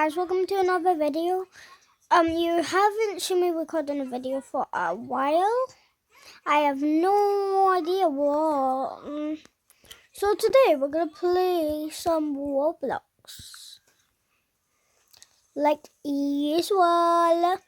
guys, welcome to another video. You haven't seen me recording a video for a while. I have no idea what. So today we're gonna play some Roblox, like usual.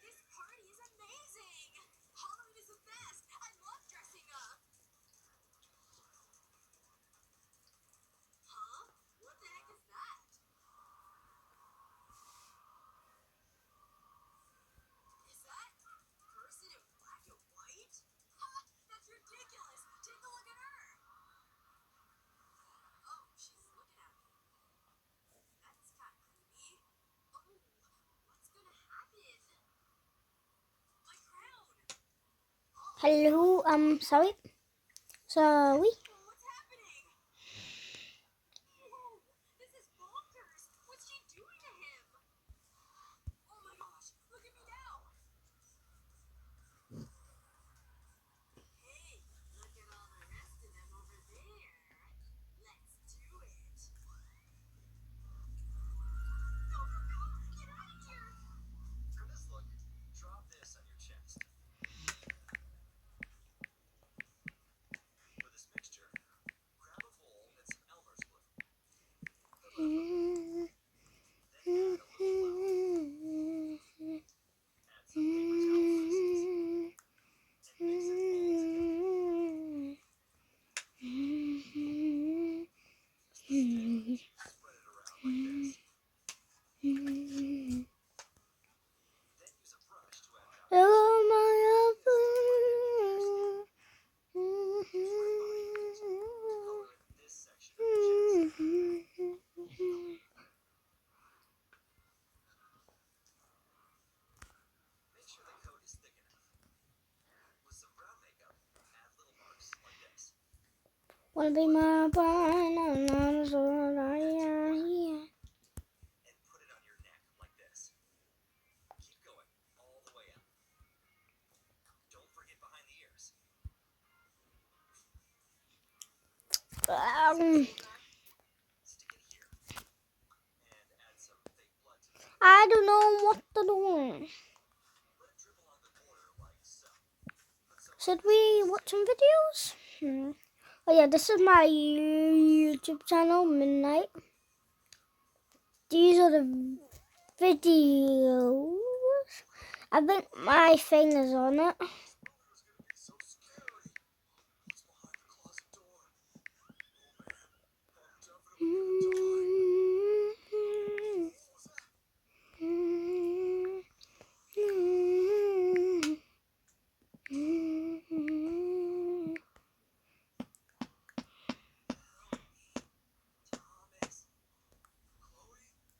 Hello, sorry. Wanna be my banana? I don't know what to do. Should we watch some videos? Oh yeah, this is my YouTube channel, Midnight. These are the videos. I think my thing is on it.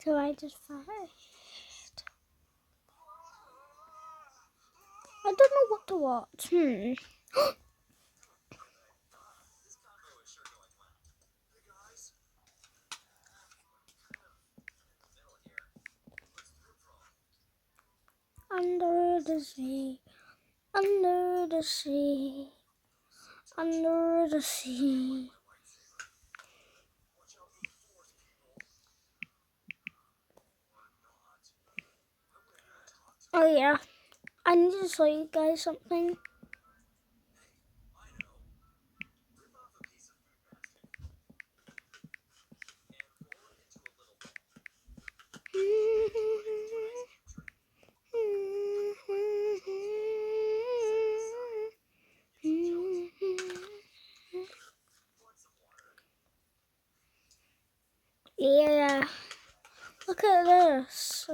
So I just finished. I don't know what to watch. Under the sea, under the sea, under the sea. Oh yeah, I need to show you guys something. Yeah, look at this.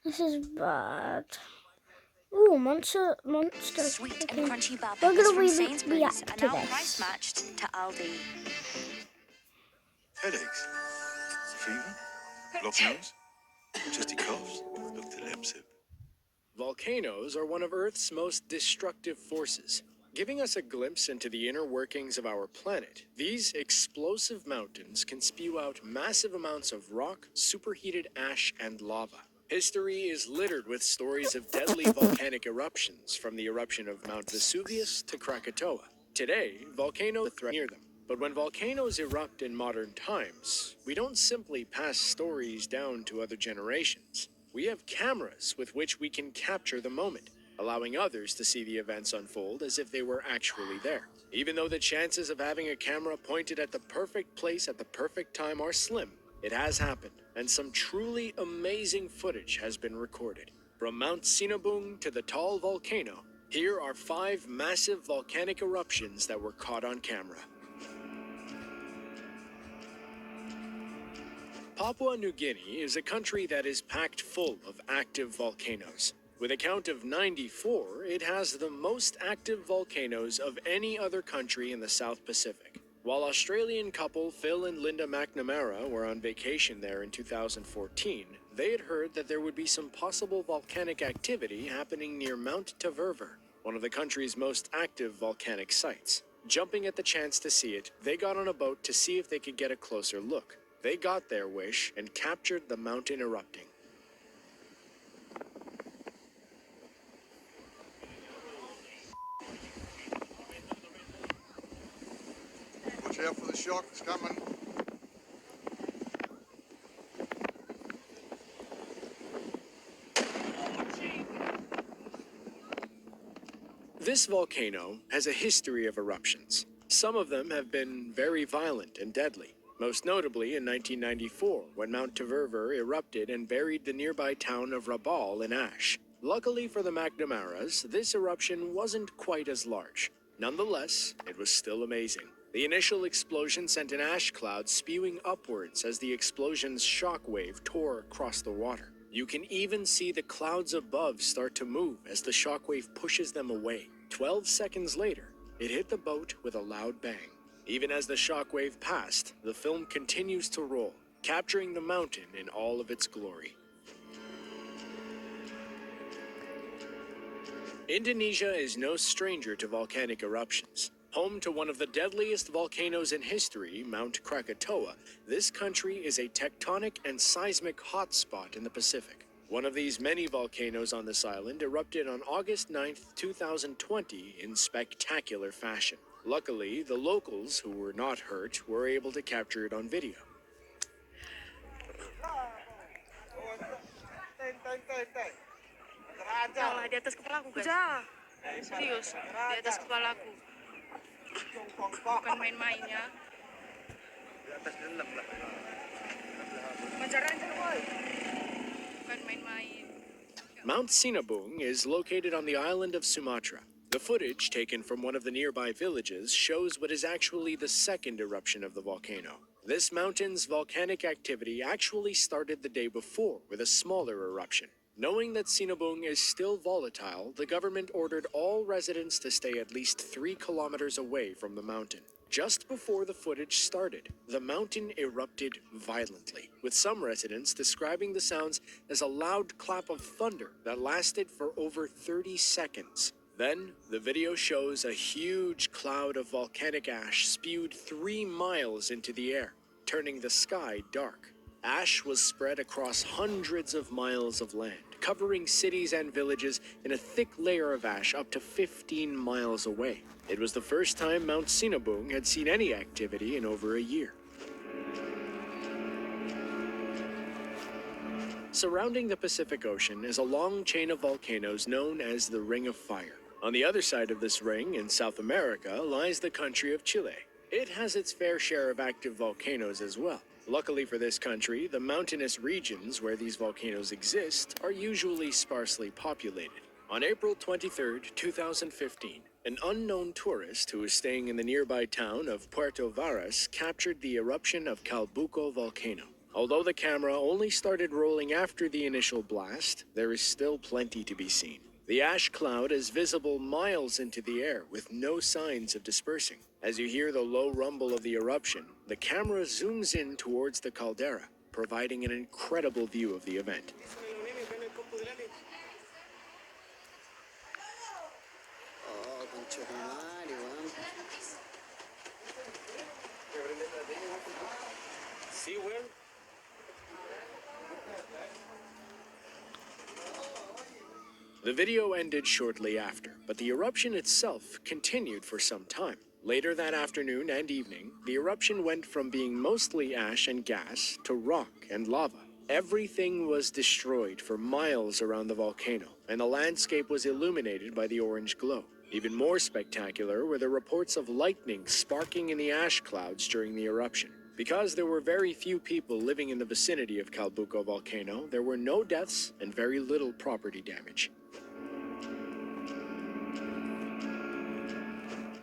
This is bad. Ooh, monster. Sweet Okay. and crunchy We're barbecue gonna from Sainsbury's react are to now this. price matched to Aldi. Headaches? Fever? Blocked nose? Chesty coughs? Look to Lemsip. Volcanoes are one of Earth's most destructive forces, giving us a glimpse into the inner workings of our planet. These explosive mountains can spew out massive amounts of rock, superheated ash, and lava. History is littered with stories of deadly volcanic eruptions, from the eruption of Mount Vesuvius to Krakatoa. Today, volcanoes threat near them, But when volcanoes erupt in modern times, we don't simply pass stories down to other generations. We have cameras with which we can capture the moment, allowing others to see the events unfold as if they were actually there. Even though the chances of having a camera pointed at the perfect place at the perfect time are slim, it has happened, and some truly amazing footage has been recorded. From Mount Sinabung to the Taal volcano, here are 5 massive volcanic eruptions that were caught on camera. Papua New Guinea is a country that is packed full of active volcanoes. With a count of 94, it has the most active volcanoes of any other country in the South Pacific. While Australian couple Phil and Linda McNamara were on vacation there in 2014, they had heard that there would be some possible volcanic activity happening near Mount Taverver, one of the country's most active volcanic sites. Jumping at the chance to see it, they got on a boat to see if they could get a closer look. They got their wish and captured the mountain erupting. Watch out for the shock, it's coming. This volcano has a history of eruptions. Some of them have been very violent and deadly, most notably in 1994 when Mount Taverver erupted and buried the nearby town of Rabaul in ash. Luckily for the McNamaras, this eruption wasn't quite as large. Nonetheless, it was still amazing. The initial explosion sent an ash cloud spewing upwards as the explosion's shock wave tore across the water. You can even see the clouds above start to move as the shockwave pushes them away. 12 seconds later, it hit the boat with a loud bang. Even as the shockwave passed, the film continues to roll, capturing the mountain in all of its glory. Indonesia is no stranger to volcanic eruptions. Home to one of the deadliest volcanoes in history, Mount Krakatoa, this country is a tectonic and seismic hotspot in the Pacific. One of these many volcanoes on this island erupted on August 9th, 2020 in spectacular fashion. Luckily, the locals who were not hurt were able to capture it on video. Salah di atas kepalaku guys. Udah. Serius, di atas kepalaku. Bukan main-main ya. Di atas gelap lah. Mencar aja boy. Bukan main-main. Mount Sinabung is located on the island of Sumatra. The footage taken from one of the nearby villages shows what is actually the second eruption of the volcano. This mountain's volcanic activity actually started the day before with a smaller eruption. Knowing that Sinabung is still volatile, the government ordered all residents to stay at least 3 kilometers away from the mountain. Just before the footage started, the mountain erupted violently, with some residents describing the sounds as a loud clap of thunder that lasted for over 30 seconds. Then, the video shows a huge cloud of volcanic ash spewed 3 miles into the air, turning the sky dark. Ash was spread across hundreds of miles of land, covering cities and villages in a thick layer of ash up to 15 miles away. It was the first time Mount Sinabung had seen any activity in over a year. Surrounding the Pacific Ocean is a long chain of volcanoes known as the Ring of Fire. On the other side of this ring, in South America, lies the country of Chile. It has its fair share of active volcanoes as well. Luckily for this country, the mountainous regions where these volcanoes exist are usually sparsely populated. On April 23, 2015, an unknown tourist who was staying in the nearby town of Puerto Varas captured the eruption of Calbuco volcano. Although the camera only started rolling after the initial blast, there is still plenty to be seen. The ash cloud is visible miles into the air with no signs of dispersing. As you hear the low rumble of the eruption, the camera zooms in towards the caldera, providing an incredible view of the event. The video ended shortly after, but the eruption itself continued for some time. Later that afternoon and evening, the eruption went from being mostly ash and gas to rock and lava. Everything was destroyed for miles around the volcano, and the landscape was illuminated by the orange glow. Even more spectacular were the reports of lightning sparking in the ash clouds during the eruption. Because there were very few people living in the vicinity of Calbuco volcano, there were no deaths and very little property damage.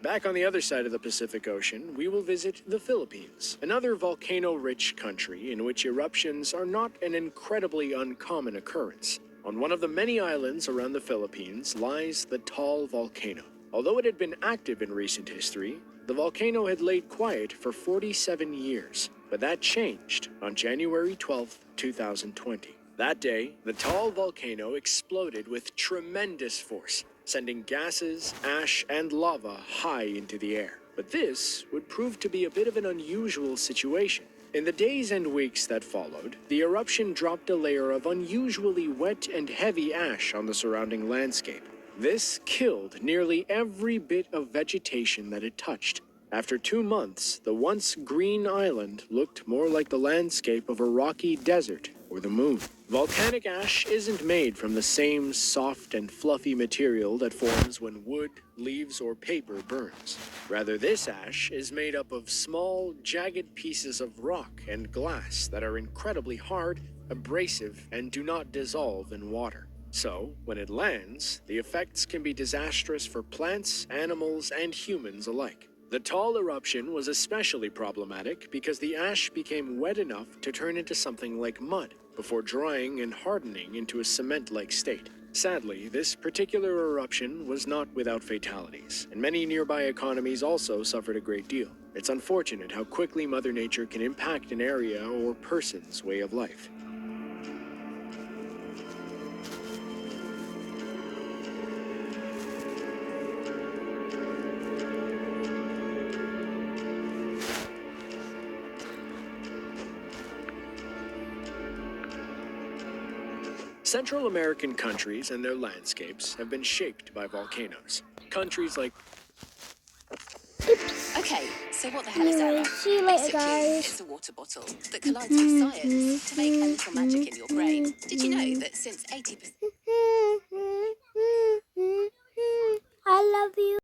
Back on the other side of the Pacific Ocean, we will visit the Philippines, another volcano-rich country in which eruptions are not an incredibly uncommon occurrence. On one of the many islands around the Philippines lies the Taal volcano. Although it had been active in recent history, the volcano had laid quiet for 47 years. But that changed on January 12, 2020. That day, the Taal volcano exploded with tremendous force, sending gases, ash, and lava high into the air. But this would prove to be a bit of an unusual situation. In the days and weeks that followed, the eruption dropped a layer of unusually wet and heavy ash on the surrounding landscape. This killed nearly every bit of vegetation that it touched. After 2 months, the once green island looked more like the landscape of a rocky desert or the moon. Volcanic ash isn't made from the same soft and fluffy material that forms when wood, leaves, or paper burns. Rather, this ash is made up of small, jagged pieces of rock and glass that are incredibly hard, abrasive, and do not dissolve in water. So, when it lands, the effects can be disastrous for plants, animals, and humans alike. The Taal eruption was especially problematic because the ash became wet enough to turn into something like mud before drying and hardening into a cement-like state. Sadly, this particular eruption was not without fatalities, and many nearby economies also suffered a great deal. It's unfortunate how quickly Mother Nature can impact an area or person's way of life. Central American countries and their landscapes have been shaped by volcanoes. Countries like Okay, so what the hell is Anyway, that? see you later, Basically, guys. it's a water bottle that collides with science to make a little magic in your brain. Did you know that since 80% I love you.